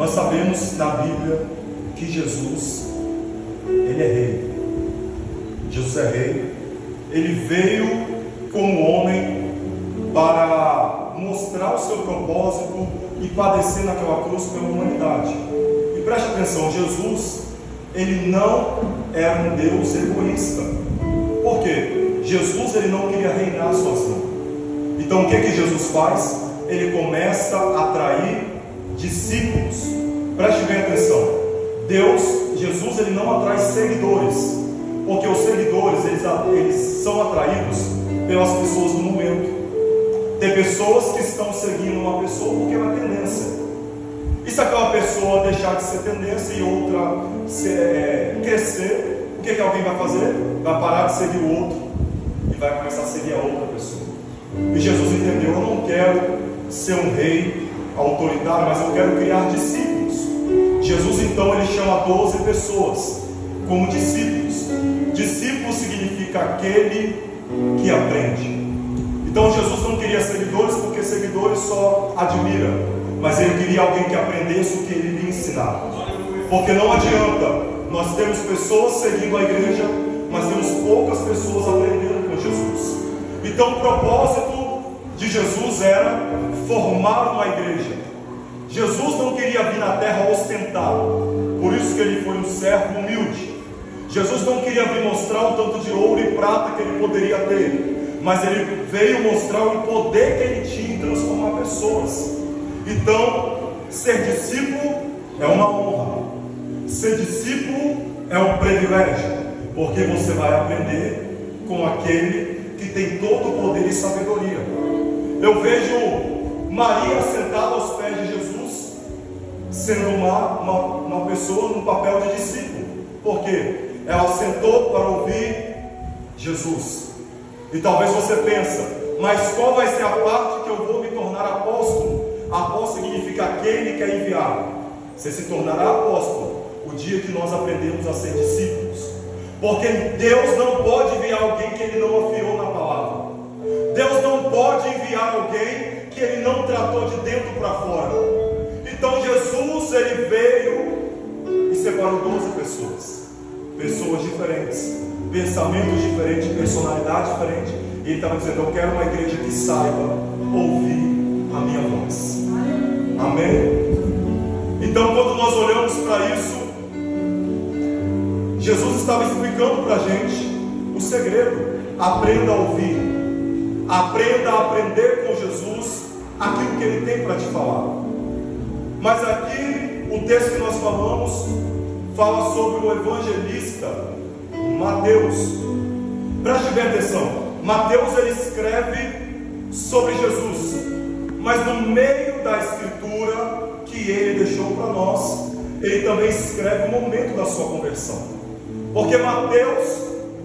Nós sabemos na Bíblia que Jesus, Ele é rei. Jesus é rei. Ele veio como homem para mostrar o seu propósito e padecer naquela cruz pela humanidade. E preste atenção, Jesus, Ele não era um Deus egoísta. Por quê? Jesus, Ele não queria reinar sozinho. Então o que Jesus faz? Ele começa a atrair discípulos. Preste bem atenção. Jesus, Ele não atrai seguidores, porque os seguidores, eles são atraídos pelas pessoas do momento. Tem pessoas que estão seguindo uma pessoa porque é uma tendência. E se aquela pessoa deixar de ser tendência e outra crescer, o que alguém vai fazer? Vai parar de seguir o outro e vai começar a seguir a outra pessoa. E Jesus entendeu: eu não quero ser um rei autoritário, mas eu quero criar discípulos. Jesus então ele chama 12 pessoas como discípulos. Discípulo significa aquele que aprende. Então Jesus não queria seguidores, porque seguidores só admiram, mas ele queria alguém que aprendesse o que ele lhe ensinava. Porque não adianta, nós temos pessoas seguindo a igreja, mas temos poucas pessoas aprendendo com Jesus. Então o propósito de Jesus era formar uma igreja. Jesus não queria vir na terra ostentar, por isso que ele foi um servo humilde. Jesus não queria vir mostrar o tanto de ouro e prata que ele poderia ter, mas ele veio mostrar o poder que ele tinha em transformar pessoas. Então, ser discípulo é uma honra, ser discípulo é um privilégio, porque você vai aprender com aquele que tem todo o poder e sabedoria. Eu vejo Maria sentada aos pés de Jesus, sendo uma pessoa no papel de discípulo, porque ela sentou para ouvir Jesus. E talvez você pense, mas qual vai ser a parte que eu vou me tornar apóstolo? Apóstolo significa aquele que é enviado. Você se tornará apóstolo o dia que nós aprendemos a ser discípulos, porque Deus não pode enviar alguém que Ele não afiou na palavra. Deus não pode enviar alguém que Ele não tratou de dentro para fora. Então Jesus, Ele veio e separou 12 pessoas. Pessoas diferentes, pensamentos diferentes, personalidade diferente. E Ele estava dizendo: eu quero uma igreja que saiba ouvir a minha voz. Amém? Então quando nós olhamos para isso, Jesus estava explicando para a gente o segredo. Aprenda a ouvir, aprenda a aprender com Jesus aquilo que Ele tem para te falar. Mas aqui o texto que nós falamos fala sobre o evangelista Mateus. Preste bem atenção. Mateus ele escreve sobre Jesus, mas no meio da escritura que ele deixou para nós, ele também escreve o momento da sua conversão. Porque Mateus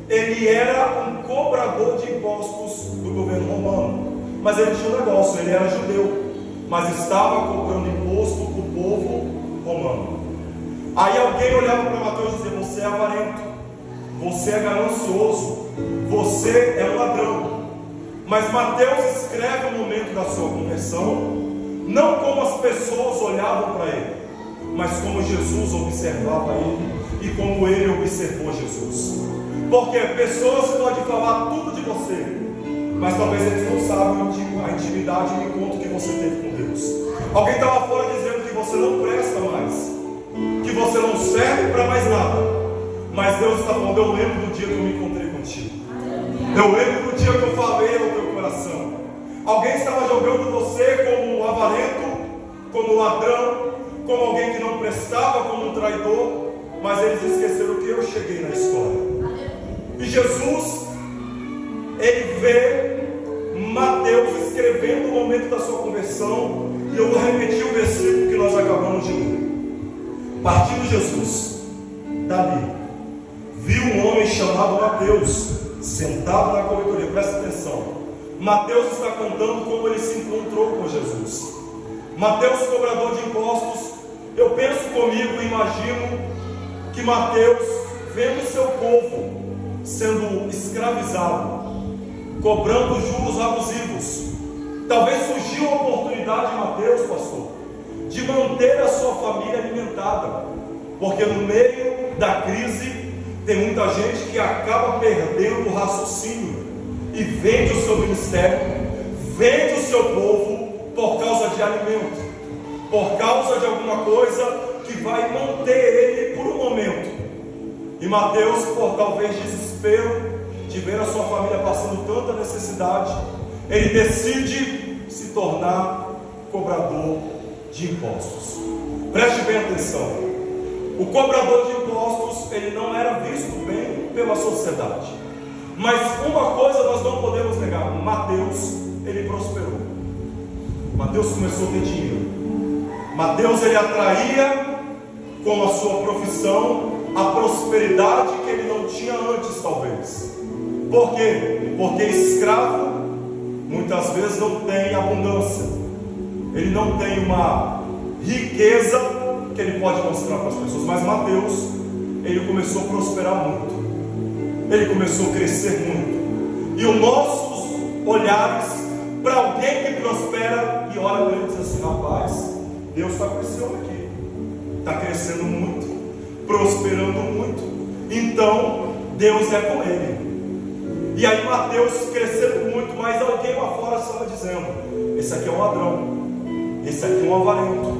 ele era um cobrador de impostos do governo romano, mas ele tinha um negócio, ele era judeu, mas estava cobrando imposto para o povo romano. Aí alguém olhava para Mateus e dizia: você é avarento, você é ganancioso, você é um ladrão. Mas Mateus escreve o momento da sua conversão, não como as pessoas olhavam para ele, mas como Jesus observava ele e como ele observou Jesus. Porque pessoas podem falar tudo de você, mas talvez eles não sabem a intimidade e o encontro que você teve com Deus. Alguém está lá fora dizendo que você não presta mais, que você não serve para mais nada, mas Deus está falando: eu lembro do dia que eu me encontrei contigo, eu lembro do dia que eu falei ao teu coração. Alguém estava jogando você como um avarento, como um ladrão, como alguém que não prestava, como um traidor, mas eles esqueceram que eu cheguei na história. E Jesus, ele vê Mateus escrevendo o momento da sua conversão, e eu vou repetir o versículo que nós acabamos de ler. Partindo Jesus dali, viu um homem chamado Mateus sentado na coletoria. Presta atenção, Mateus está contando como ele se encontrou com Jesus. Mateus, cobrador de impostos. Eu penso comigo, imagino que Mateus, vendo seu povo sendo escravizado, cobrando juros abusivos, talvez surgiu a oportunidade de Mateus, pastor, de manter a sua família alimentada, porque no meio da crise tem muita gente que acaba perdendo o raciocínio e vende o seu ministério, vende o seu povo por causa de alimento, por causa de alguma coisa que vai manter ele por um momento. E Mateus, por talvez desespero de ver a sua família passando tanta necessidade, ele decide se tornar cobrador de impostos. Preste bem atenção. O cobrador de impostos, ele não era visto bem pela sociedade. Mas uma coisa nós não podemos negar: Mateus, ele prosperou. Mateus começou a ter dinheiro. Mateus, ele atraía com a sua profissão a prosperidade que ele não tinha antes, talvez. Por quê? Porque escravo muitas vezes não tem abundância, ele não tem uma riqueza que ele pode mostrar para as pessoas. Mas Mateus, ele começou a prosperar muito, ele começou a crescer muito. E os nossos olhares para alguém que prospera e olha para ele e diz assim: rapaz, Deus está crescendo aqui, está crescendo muito, prosperando muito, então Deus é com ele. E aí Mateus crescendo muito, mas alguém lá fora estava dizendo: esse aqui é um ladrão, esse aqui é um avarento,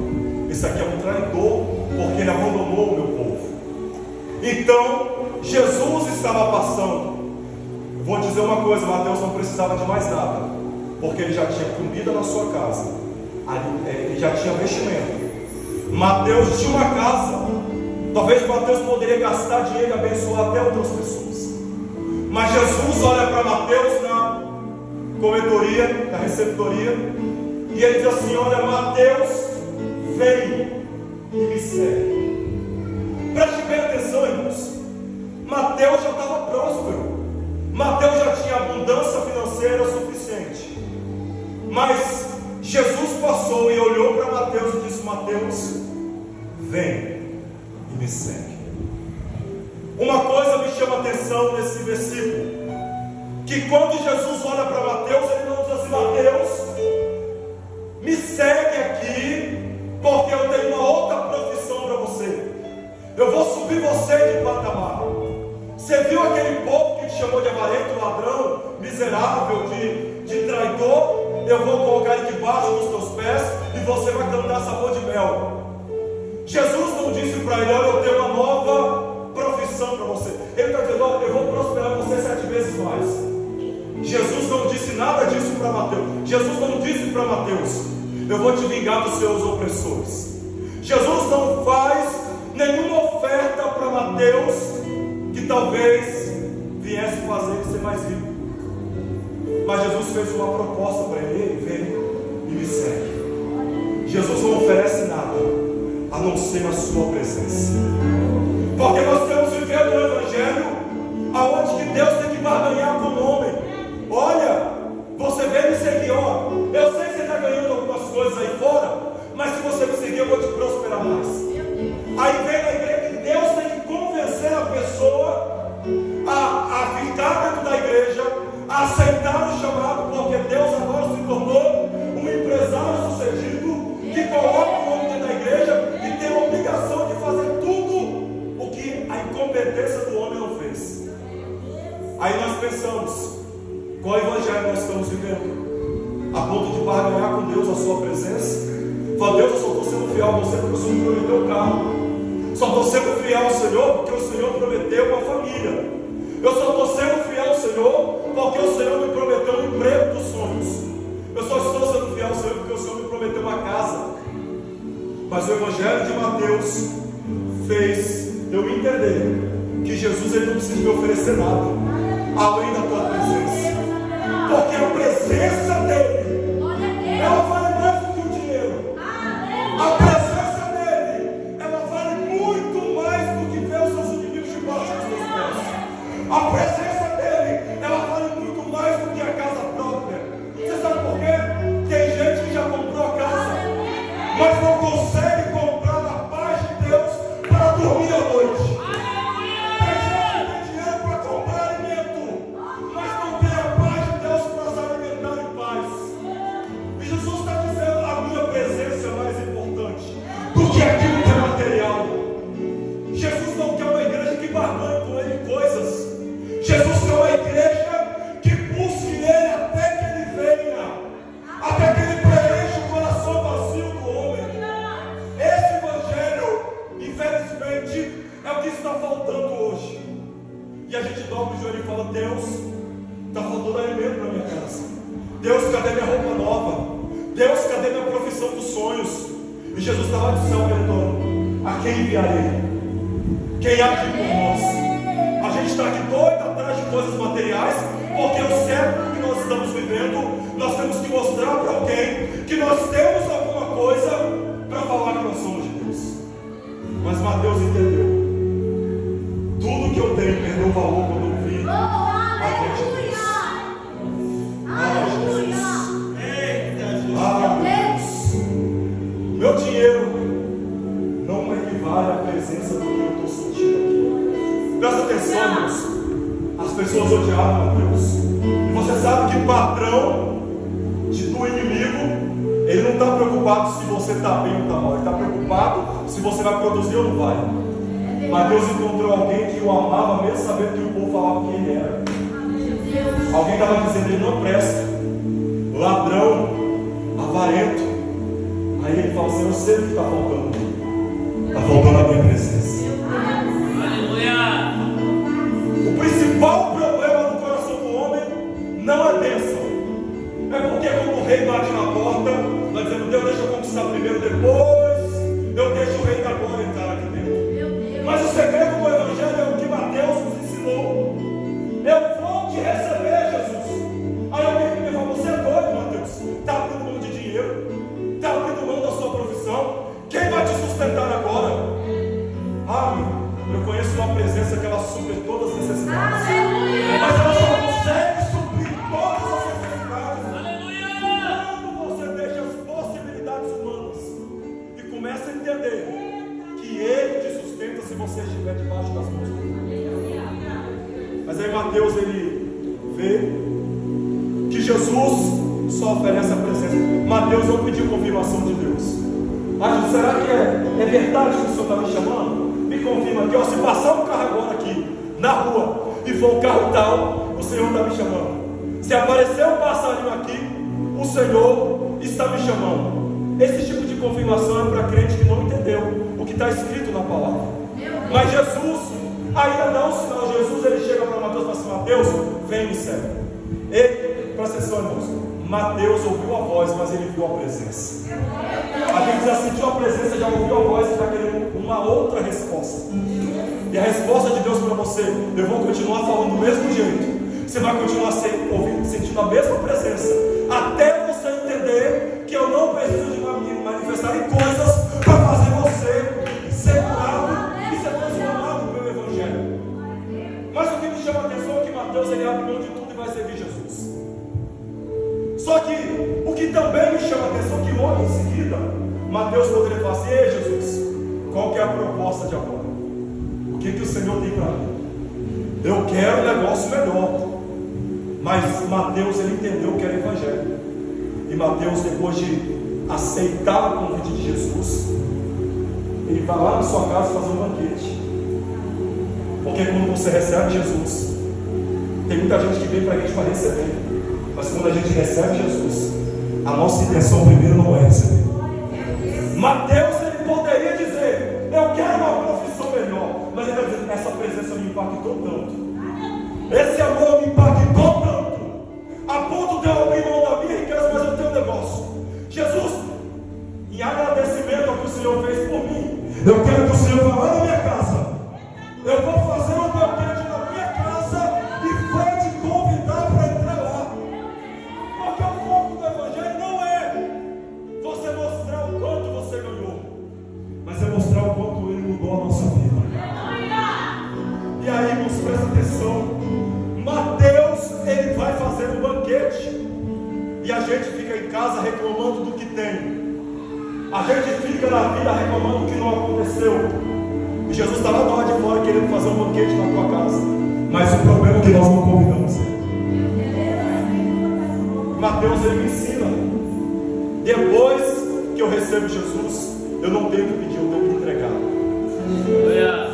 esse aqui é um traidor, porque ele abandonou o meu povo. Então Jesus estava passando. Eu vou dizer uma coisa: Mateus não precisava de mais nada, porque ele já tinha comida na sua casa, ele já tinha vestimento. Mateus tinha uma casa. Talvez Mateus poderia gastar dinheiro e abençoar até outras pessoas. Mas Jesus olha para Mateus na corretoria, na receptoria, e ele diz assim: olha, Mateus, vem e me segue. Preste bem atenção, irmãos. Mateus já estava próspero, Mateus já tinha abundância financeira suficiente. Mas Jesus passou e olhou para Mateus e disse: Mateus, vem e me segue. Uma coisa me chama a atenção nesse versículo, que quando Jesus olha para Mateus, ele não diz assim: Mateus, me segue aqui, porque eu tenho uma outra profissão para você, eu vou subir você de patamar. Você viu aquele povo que te chamou de avarento, ladrão, miserável, de traidor? Eu vou colocar ele debaixo dos teus pés e você vai cantar sabor de mel. Jesus não disse para ele: olha, eu tenho uma nova profissão para você. Ele está dizendo: olha, eu vou prosperar você 7 vezes mais. Jesus não disse nada disso para Mateus. Jesus não disse para Mateus: eu vou te vingar dos seus opressores. Jesus não faz nenhuma oferta para Mateus que talvez viesse fazer ele ser mais rico. Mas Jesus fez uma proposta para ele: vem e me segue. Jesus não oferece nada a não ser a sua presença. Porque nós temos vivido no Evangelho aonde que Deus tem que barganhar com o homem. Olha, você vem me seguir, ó, eu sei que você está ganhando algumas coisas aí fora, mas se você me seguir eu vou te prosperar mais. Aí vem na igreja que Deus tem que convencer a pessoa a ficar dentro da igreja, a aceitar o chamado, porque Deus agora se tornou um empresário sucedido que coloca o homem dentro da igreja e tem a obrigação de fazer tudo o que a incompetência do homem não fez. Aí nós pensamos: qual evangelho nós estamos vivendo? A ponto de barganhar com Deus a sua presença? Fala: Deus, eu só estou sendo fiel a você porque o Senhor me prometeu o carro. Só estou sendo fiel ao Senhor porque o Senhor prometeu uma família. Eu só estou sendo fiel ao Senhor porque o Senhor me prometeu um emprego dos sonhos. Eu só estou sendo fiel ao Senhor porque o Senhor me prometeu uma casa. Mas o Evangelho de Mateus fez eu entender que Jesus, ele não precisa me oferecer nada além da tua presença, porque a presença dele, ela vale mais do que o dinheiro. A presença dele, ela vale muito mais do que ver os seus inimigos debaixo dos teus pés. A presença dele, ela vale muito mais do que a casa própria. Você sabe por quê? Tem gente que já comprou a casa, mas não consegue comprar a paz de Deus para dormir à noite. Tem gente que tem dinheiro para comprar alimento, Deus, está faltando alimento na minha casa. Deus, cadê minha roupa nova? Deus, cadê minha profissão dos sonhos? E Jesus estava do céu perguntando: a quem enviarei? Quem há aqui por nós? A gente está aqui doido atrás de coisas materiais, porque o século que nós estamos vivendo, nós temos que mostrar para alguém que nós temos alguma coisa para falar que nós somos de Deus. Mas Mateus entendeu. Tudo que eu tenho perdeu o valor quando eu vi a gente de Deus. Meu dinheiro não equivale à presença do que eu estou sentindo aqui. Presta atenção, irmãos. As pessoas odiavam a Deus. E você sabe que o patrão do inimigo, ele não está preocupado se você está bem ou está mal. Ele está preocupado se você vai produzir ou não vai. Mas Deus encontrou alguém que o amava, mesmo sabendo que o povo falava quem ele era. Alguém estava dizendo: ele não presta, ladrão, avarento. Aí ele fala assim: eu sei o que está faltando. Está faltando a minha presença. Aleluia. O principal problema no coração do homem não é bênção. É porque quando o rei bate na porta, vai dizendo: Deus, deixa eu conquistar primeiro, depois eu deixo o rei da glória entrar aqui dentro. Mas o segredo do evangelho é o que Mateus nos ensinou. Eu vou te receber, Jesus. Aí alguém me fala: você é doido, Mateus. Está abrindo mão de dinheiro, está abrindo mão da sua profissão. Quem vai te sustentar agora? Eu conheço uma presença que ela supre todas as necessidades. Mas ela só consegue suprir todas as necessidades quando você deixa as possibilidades humanas e começa a entender que Ele te sustenta se você estiver debaixo das mãos dele. Mas aí Mateus, ele vê que Jesus só oferece a presença. Mateus não pediu confirmação de Deus. Será que é verdade que o Senhor está me chamando? Me confirma aqui, se passar um carro agora aqui na rua e for um carro tal, o Senhor está me chamando. Se aparecer um passarinho aqui, o Senhor está me chamando. Esse tipo de confirmação é para crente que não entendeu o que está escrito na palavra. Mas Jesus ainda dá um sinal. Jesus, ele chega para Mateus e fala assim: Mateus, vem me segue. Ele, presta atenção, irmãos. Mateus ouviu a voz, mas ele viu a presença. A gente já sentiu a presença, já ouviu a voz e está querendo uma outra resposta. E a resposta de Deus para você: eu vou continuar falando do mesmo jeito. Você vai continuar sentindo a mesma presença, até você entender que eu não preciso de me manifestar em coisas para fazer você ser curado e ser transformado no meu evangelho. Mas o que me chama a atenção é que Mateus, ele abre mão de tudo e vai servir Jesus. Só que o que também me chama a atenção é que logo em seguida Mateus poderia falar assim: ei Jesus, qual que é a proposta de agora? O que o Senhor tem para mim? Eu quero um negócio melhor. Mas Mateus, ele entendeu que era evangelho. E Mateus, depois de aceitar o convite de Jesus, ele vai lá na sua casa fazer um banquete. Porque quando você recebe Jesus, tem muita gente que vem para a gente para receber. Mas quando a gente recebe Jesus, a nossa intenção primeiro não é receber. Mateus, ele poderia dizer: eu quero uma profissão melhor. Mas ele está dizendo: essa presença me impactou tanto, esse amor me impactou tanto, a ponto de eu abrir mão da minha riqueza, mas eu tenho um negócio. Jesus, em agradecimento ao que o Senhor fez por mim, eu quero que o Senhor vá lá na minha casa. Eu vou fazer um banquete na minha casa e vou te convidar para entrar lá. Porque o foco do evangelho não é você mostrar o quanto você ganhou, mas é mostrar o quanto ele mudou a nossa vida. E aí, irmãos, presta atenção. Mateus, ele vai fazer um banquete e a gente fica em casa reclamando do que tem. A gente fica na vida reclamando do que não aconteceu. E Jesus está lá do lado de fora querendo fazer um banquete na tua casa, mas o problema é que nós não convidamos ele. Mateus, ele me ensina: depois que eu recebo Jesus, eu não tenho que pedir, eu tenho que entregar.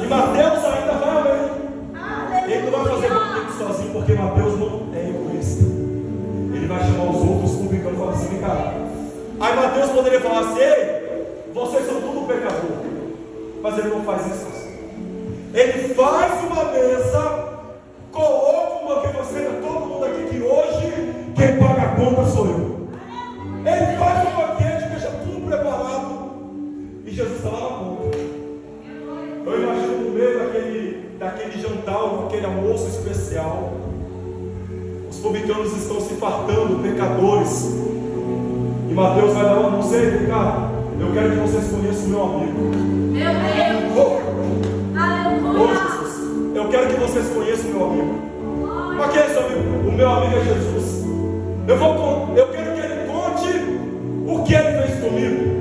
E Mateus ainda vai além. Ele não vai fazer banquete sozinho, porque Mateus não é egoísta. Ele vai chamar os outros publicanos e falar assim: vem cá. Aí Mateus poderia falar assim: ei, vocês são tudo pecador. Mas ele não faz isso assim. Ele faz uma mesa, coloca um banquete e fala assim: na conta. Eu imagino no meio daquele jantar, aquele almoço especial, os publicanos estão se fartando, pecadores, e Mateus vai dar uma anúncio: ei, cara, eu quero que vocês conheçam o meu amigo. Meu Deus! Aleluia! Jesus, eu quero que vocês conheçam o meu amigo. Mas quem é seu amigo? O meu amigo é Jesus. Eu quero que ele conte o que ele fez comigo.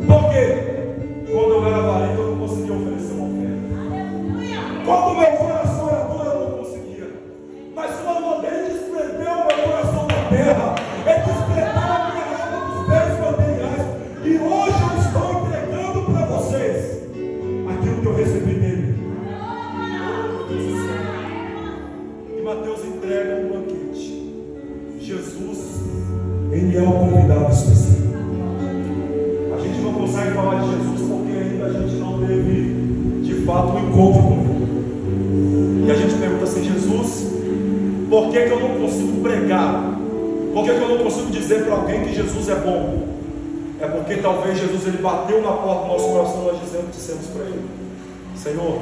Porque quando eu era valente, eu não conseguia oferecer uma oferta. Quando o meu coração era duro, eu não conseguia. Mas quando ele desprendeu o meu coração da terra, ele desprendeu a minha alma dos bens materiais. E hoje eu estou entregando para vocês aquilo que eu recebi dele. E Mateus entrega um banquete. Jesus, ele é o convidado especial. A gente não consegue falar de Jesus porque ainda a gente não teve de fato um encontro com ele. E a gente pergunta assim: Jesus, por que eu não consigo pregar? Por que eu não consigo dizer para alguém que Jesus é bom? É porque talvez Jesus ele bateu na porta do nosso coração. Nós dissemos para ele: Senhor,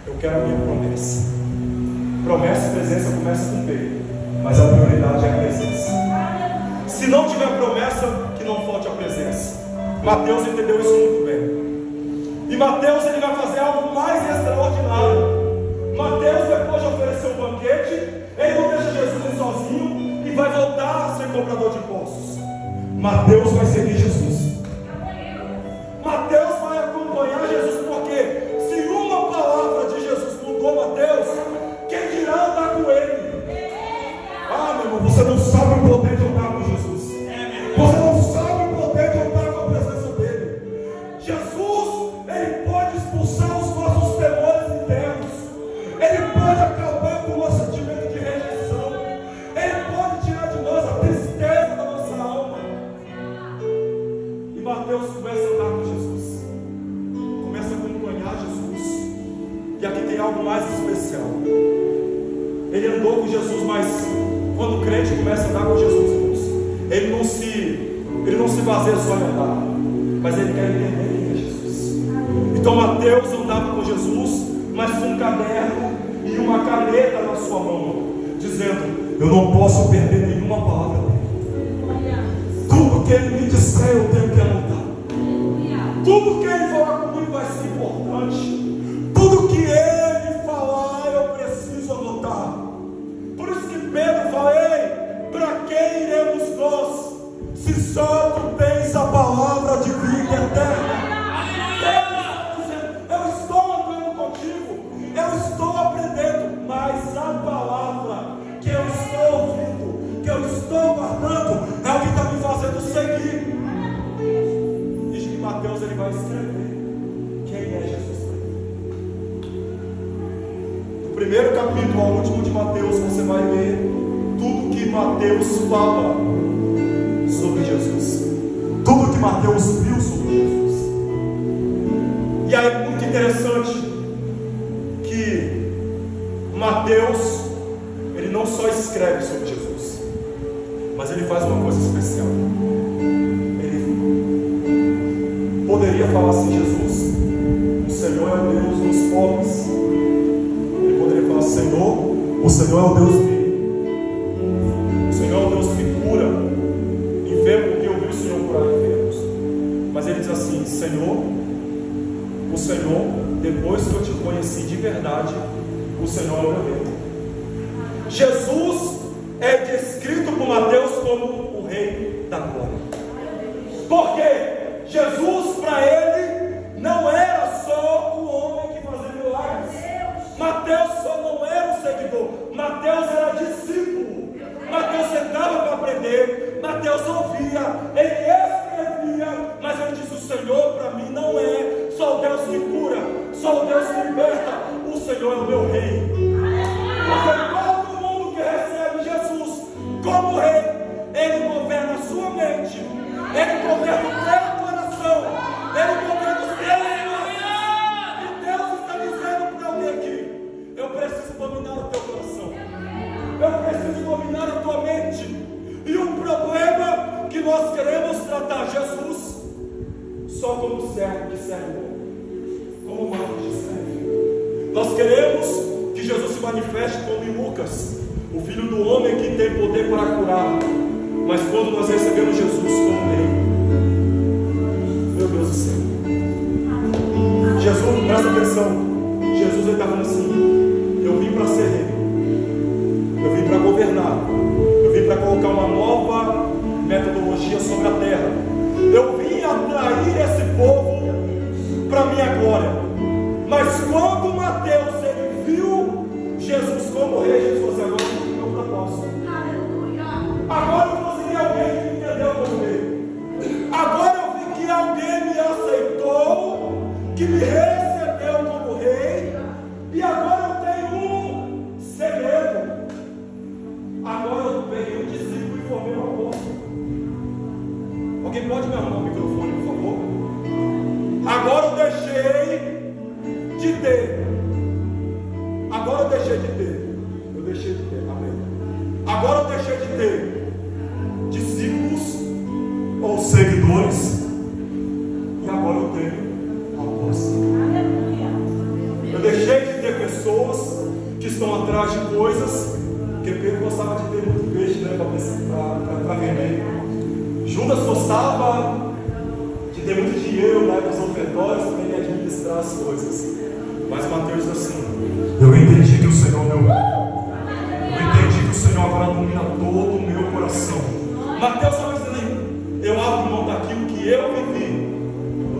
eu quero a minha promessa. Promessa e presença começa com P, mas a prioridade é a presença. Se não tiver promessa, que não falte a presença. Mateus entendeu isso muito bem. E Mateus ele vai fazer algo mais extraordinário. Mateus, depois de oferecer um banquete, ele não deixa Jesus ir sozinho e vai voltar a ser cobrador de impostos. Mateus vai seguir Jesus. Mateus vai acompanhar Jesus, porque se uma palavra de Jesus mudou Mateus, quem dirá andar com ele? Ah, meu irmão, você não sabe o poder de andar com Jesus. Você não sabe o poder de andar com a presença dele. Jesus, ele pode expulsar os nossos temores internos. Ele pode acabar com o nosso sentimento de rejeição. Ele pode tirar de nós a tristeza da nossa alma. E Mateus começa a andar com Jesus, começa a acompanhar Jesus. E aqui tem algo mais especial. Ele andou com Jesus, mas quando o crente começa a andar com Jesus, irmãos, ele não se baseia só em andar, mas ele quer entender quem é Jesus. Então Mateus andava com Jesus, mas com um caderno e uma caneta na sua mão, dizendo: eu não posso perder nenhuma palavra dele. Tudo que ele me disser eu tenho que anotar. Tudo que ele falar comigo vai ser importante. Tudo que ele falar eu preciso anotar. Por isso que Pedro fala: ei, para quem iremos nós, se só tu tens a palavra de vida eterna? Eu estou andando contigo, eu estou aprendendo, mas a palavra que eu estou ouvindo, que eu estou guardando, é o que está me fazendo seguir. E Mateus ele vai escrever quem é Jesus. Do primeiro capítulo ao último de Mateus, você vai ver tudo que Mateus fala sobre Jesus, tudo que Mateus viu sobre Jesus. E aí é muito interessante que Mateus ele não só escreve sobre Jesus, mas ele faz uma coisa especial. Ele poderia falar assim: Jesus, o Senhor é o Deus dos pobres. Ele poderia falar: Senhor, o Senhor é o Deus vivo. O Senhor é o Deus que cura enfermo, porque eu vi o Senhor curar enfermos. Mas ele diz assim: Senhor, o Senhor, depois que eu te conheci de verdade, o Senhor é o meu rei. Jesus é descrito por Mateus como o rei da glória. Porque Jesus, para ele, não era só o homem que fazia milagres. Mateus só não era um seguidor, Mateus era discípulo. Mateus sentava para aprender, Mateus ouvia, ele escrevia, mas ele disse: o Senhor para mim não é só o Deus que cura, só o Deus que liberta, o Senhor é o meu rei. Porque todo mundo que recebe Jesus como rei, ele governa a sua mente, ele governa o teu coração, ele governa os teus corações. E Deus está dizendo para alguém aqui: eu preciso dominar o teu coração, eu preciso dominar a tua mente. E o problema que nós queremos tratar Jesus só como servo que serve. Nós queremos que Jesus se manifeste como em Lucas, o Filho do Homem que tem poder para curar. Mas quando nós recebemos Jesus como Rei, meu Deus do céu, Jesus, presta atenção, Jesus está falando assim: eu vim para ser Rei, eu vim para governar, eu vim para colocar uma nova metodologia sobre a terra, eu vim atrair esse povo para a minha glória. Mas quando Mateus ele viu Jesus como Rei, Jesus falou assim: agora eu tenho meu propósito. Agora eu consegui alguém que me entendeu como Rei. Agora eu vi que alguém me aceitou, que me recebeu como Rei. E agora eu tenho um segredo. Agora eu peguei um discípulo e formei um apóstolo. Alguém pode me arrumar o microfone, por favor? Agora eu deixei de ter. Agora eu deixei de ter. Eu deixei de ter. Amém. Agora eu deixei de ter discípulos ou seguidores. E agora eu tenho apóstolo. Eu deixei de ter pessoas que estão atrás de coisas. Porque Pedro gostava de ter muito peixe, né, para vender. Judas gostava de ter muito dinheiro, né, dos ofertórios, também de administrar as coisas. Mas Mateus diz assim: eu entendi que o Senhor é meu Rei. Eu entendi que o Senhor agora domina todo o meu coração. Mateus estava dizendo: eu abro mão daquilo que eu vivi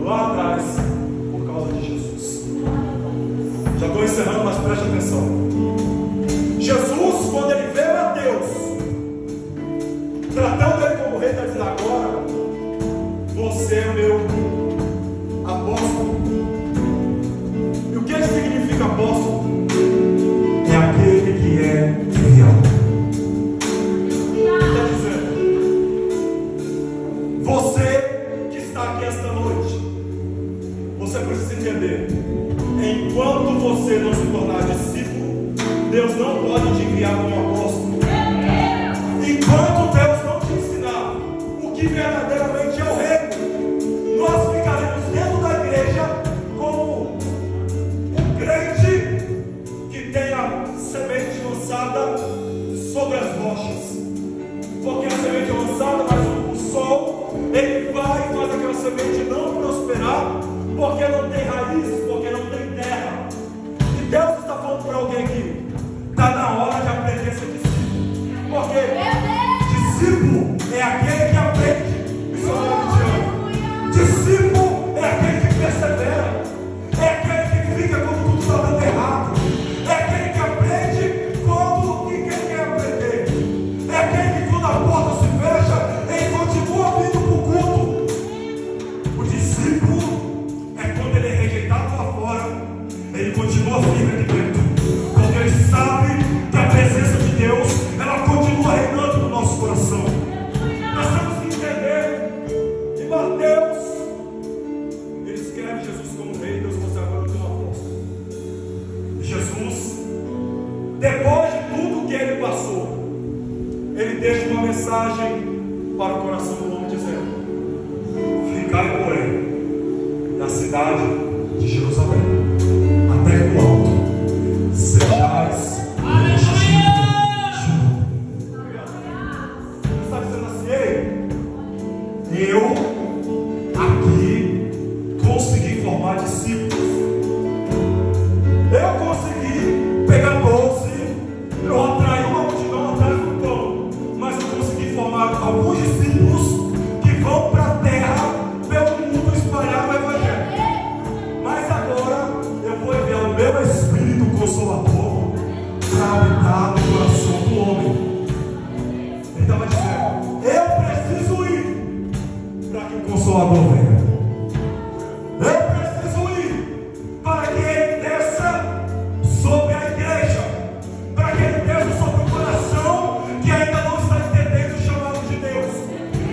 lá atrás por causa de Jesus. Já estou encerrando, mas preste atenção. Jesus, quando ele vê Mateus tratando ele como Rei, está dizendo: agora você é meu apóstolo. E o que significa apóstolo? É aquele que é fiel. Está dizendo: você que está aqui esta noite, você precisa entender: enquanto você não se tornar discípulo, Deus não pode te enviar como apóstolo. Enquanto Deus não te ensinar o que verdadeiramente é o reino, nós ficaremos dentro da igreja como um crente que tem a semente lançada sobre as rochas. Porque a semente é lançada, mas o sol ele vai e faz aquela semente não prosperar, porque não tem raiz, porque não tem terra. E Deus está falando para alguém aqui: está na hora de aprender a ser discípulo. Porque discípulo é aquele que aprende. Discípulo é aquele que persevera. É aquele que fica quando tudo está dando errado. É aquele que aprende quando ninguém quer aprender. É aquele que quando a porta se fecha, ele continua vindo para o culto. O discípulo é quando ele é rejeitado lá fora, ele continua firme aqui dentro. Porque ele sabe que a presença de Deus, ela continua reinando no nosso coração. Nós temos que entender que Mateus, ele escreve Jesus como Rei. Deus você agora o teu apóstolo. Jesus, depois de tudo que ele passou, ele deixa uma mensagem para o coração do homem dizendo: ficai, porém, na cidade de Jerusalém, até que o alto sejais está dizendo assim: ei, eu aqui consegui formar discípulos. Eu consegui pegar 12, eu atraí uma multidão atrás do pão, mas eu consegui formar alguns discípulos que vão para a terra, pelo mundo, espalhar o evangelho. Mas agora eu vou enviar o meu Espírito Consolador para habitar no coração do homem. Ele estava dizendo: eu preciso ir para que o Consolador venha. Eu preciso ir para que ele desça sobre a igreja, para que ele desça sobre o coração que ainda não está entendendo o chamado de Deus.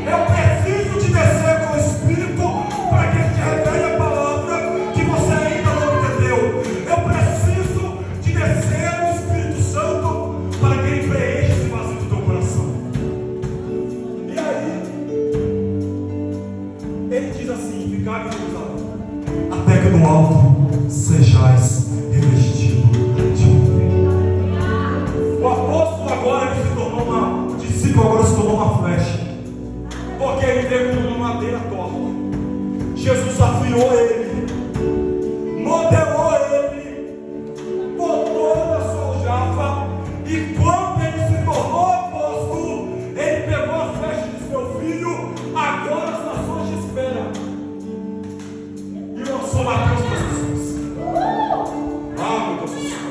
Eu preciso de descer com o Espírito para que ele te revele a palavra que você ainda não entendeu. Eu preciso de descer o Espírito Santo para que ele preencha esse vazio do teu coração. E aí, ele Jesus afiou ele, modelou ele, botou na sua aljava, e quando ele se tornou apóstolo, ele pegou a flecha de seu filho, agora as nações te esperam, e lançou Mateus para as pessoas. Ah, meu Deus do céu,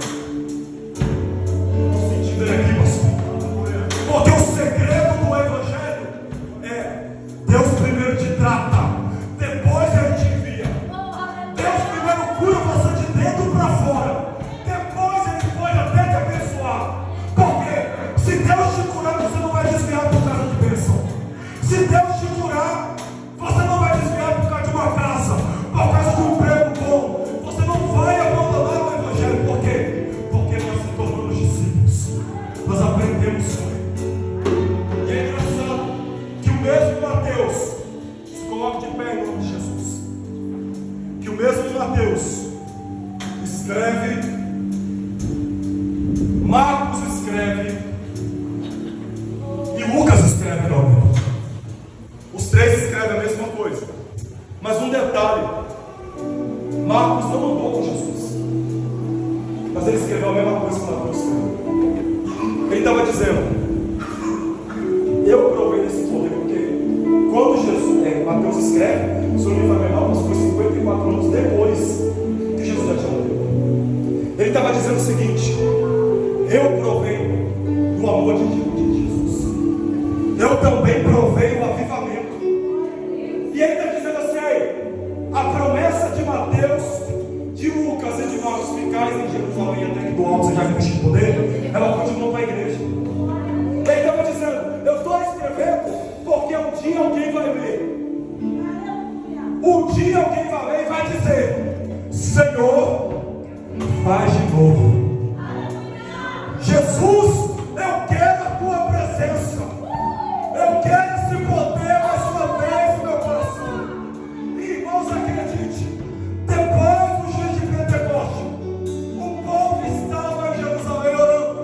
estou sentindo ele aqui, pastor. Porque o segredo do Evangelho é: Deus primeiro te trata, depois ele te envia. Deus primeiro cura você de dentro para fora, depois ele pode até te abençoar. Porque se Deus te curar, você não vai desviar por causa de bênção. Se Deus te curar, você não vai desviar por causa de uma casa, por causa de um emprego bom. Você não vai abandonar o Evangelho. Por quê? Porque nós nos tornamos discípulos, nós aprendemos com ele. E é engraçado que o mesmo Mateus, se coloque de pé em nome de Jesus, que o mesmo Mateus escreve, Marcos escreve e Lucas escreve novamente. Os três escrevem a mesma coisa, mas um detalhe: Marcos não andou com Jesus, mas ele escreveu a mesma coisa que Mateus escreveu. Ele estava dizendo: eu provei desse poder, porque quando Jesus, Mateus escreve, se não me engano, mas foi 54 anos depois que Jesus já tinha morrido. Ele estava dizendo o seguinte: eu provei do amor de Jesus, eu também provei o avivamento. E ele está dizendo assim: a promessa de Mateus, de Lucas e de Marcos ficarem em Jerusalém até que do alto seja revestido de poder, ela continua para a igreja. Ele estava dizendo: eu estou escrevendo porque um dia alguém vai ler. Um dia alguém vai ler e vai dizer: Senhor, faz de novo. Jesus, eu quero a tua presença. Eu quero esse poder mais uma vez no meu coração. E irmãos, acredite, depois do dia de Pentecoste, o povo estava em Jerusalém orando.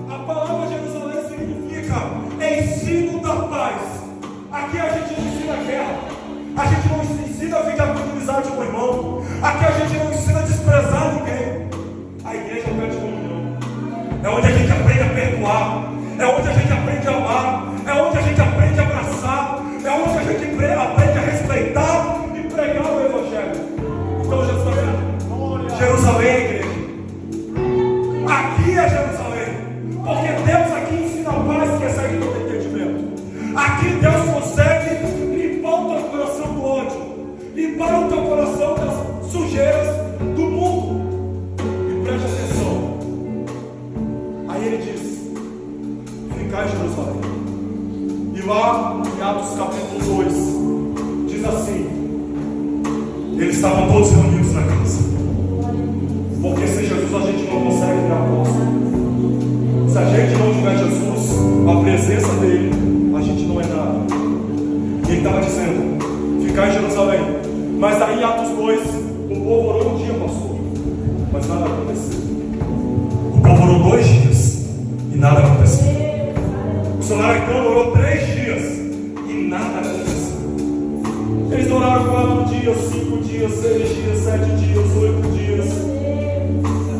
A palavra Jerusalém significa ensino da paz. Aqui a gente não ensina guerra, a gente não ensina a ficar com inimizade com o irmão, aqui a gente não ensina a desprezar ninguém. A igreja é o pé de comunhão, é onde a gente aprende a perdoar, é onde a gente aprende a amar, é onde a gente aprende a abraçar, é onde a gente aprende a respeitar e pregar o Evangelho. Então Jerusalém é a igreja, aqui é Jerusalém, porque Deus aqui ensina a paz que excede todo entendimento. Aqui Deus consegue limpar o teu coração do ódio, limpar o teu coração das sujeiras do mundo. E preste atenção, aí ele diz: ficar em Jerusalém. E lá em Atos capítulo 2 diz assim: eles estavam todos reunidos na casa, porque sem Jesus a gente não consegue virar apóstolo. Se a gente não tiver Jesus, a presença dele, a gente não é nada. E ele estava dizendo: ficar em Jerusalém. Mas aí em Atos 2, o povo orou um dia, pastor, mas nada aconteceu. O povo orou 2 dias e nada aconteceu. O samaritano orou 3 dias e nada aconteceu. Eles oraram 4 dias, 5 dias, 6 dias, 7 dias, 8 dias,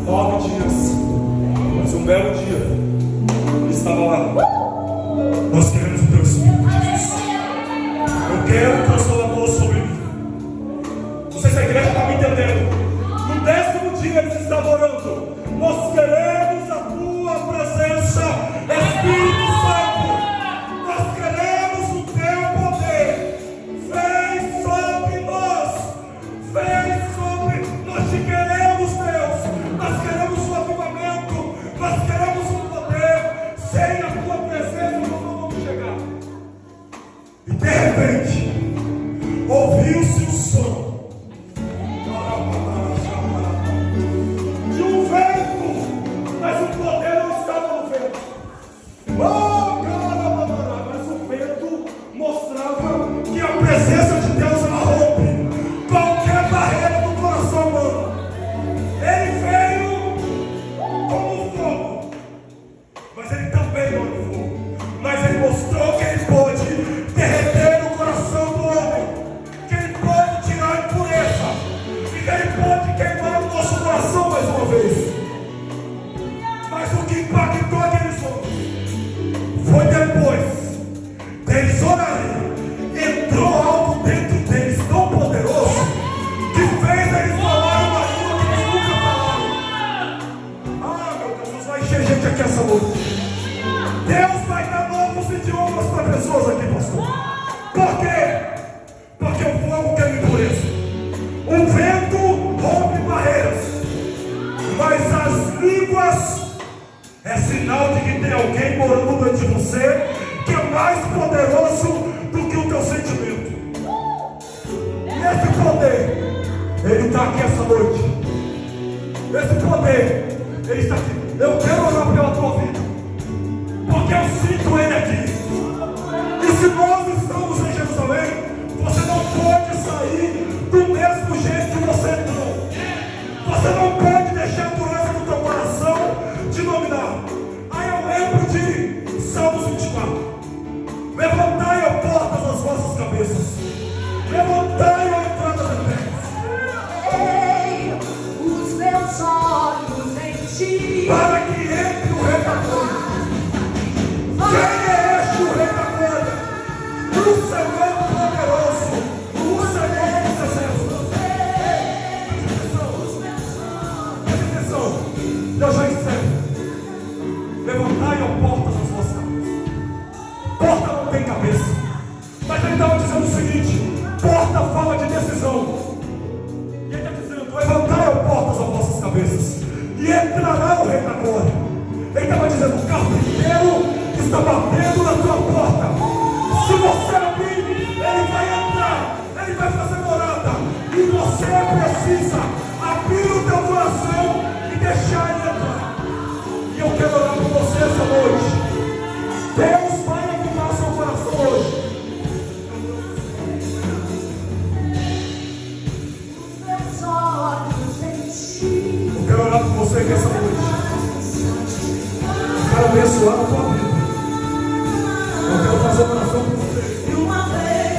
9 dias. Mas um belo dia ele estava lá: nós queremos o teu Espírito, Jesus. Eu quero o Consolador sobre mim. Não sei se a igreja está me entendendo. No 10º dia eles estavam orando: nós queremos a tua presença, Espírito Santo. Nós queremos o teu poder. Vem sobre nós. Vem sobre. Nós te queremos, Deus. Nós queremos o avivamento. Nós queremos o poder. Sem a tua presença nós não vamos chegar. E de repente ouviu-se o som de um vento tem alguém morando dentro de você que é mais poderoso do que o teu sentimento. E esse poder, ele está aqui essa noite. Esse poder, ele está aqui. Eu quero orar pela tua vida, porque eu sinto ele aqui. E se nós estamos em Jerusalém, você não pode sair do mesmo jeito que você entrou. Você não pode deixar a dureza do teu coração te dominar. Aí eu lembro de Salmos 24. Levantai, ó portas, as vossas cabeças. Levantai, ó entradas eternas. Os meus olhos em ti. Para que entre o Rei da Glória. Quem é este o Rei da Glória? O Senhor poderoso, o Senhor dos exércitos. Presta atenção, eu já encerro. Levantai, ó portas, as vossas cabeças. Porta não tem cabeça. Mas ele estava dizendo o seguinte: porta fala de decisão. E ele está dizendo: levantai, ó portas, as vossas cabeças, e entrará o Rei da Glória. Ele estava dizendo: o carpinteiro está batendo na tua porta. Se você abrir, ele vai entrar, ele vai fazer morada. E você precisa abrir o teu coração e deixar ele entrar. E eu quero orar por você essa noite. Deus vai avivar o seu coração hoje. Meus olhos em ti. Eu quero orar por você aqui essa noite. Quero abençoar a tua vida.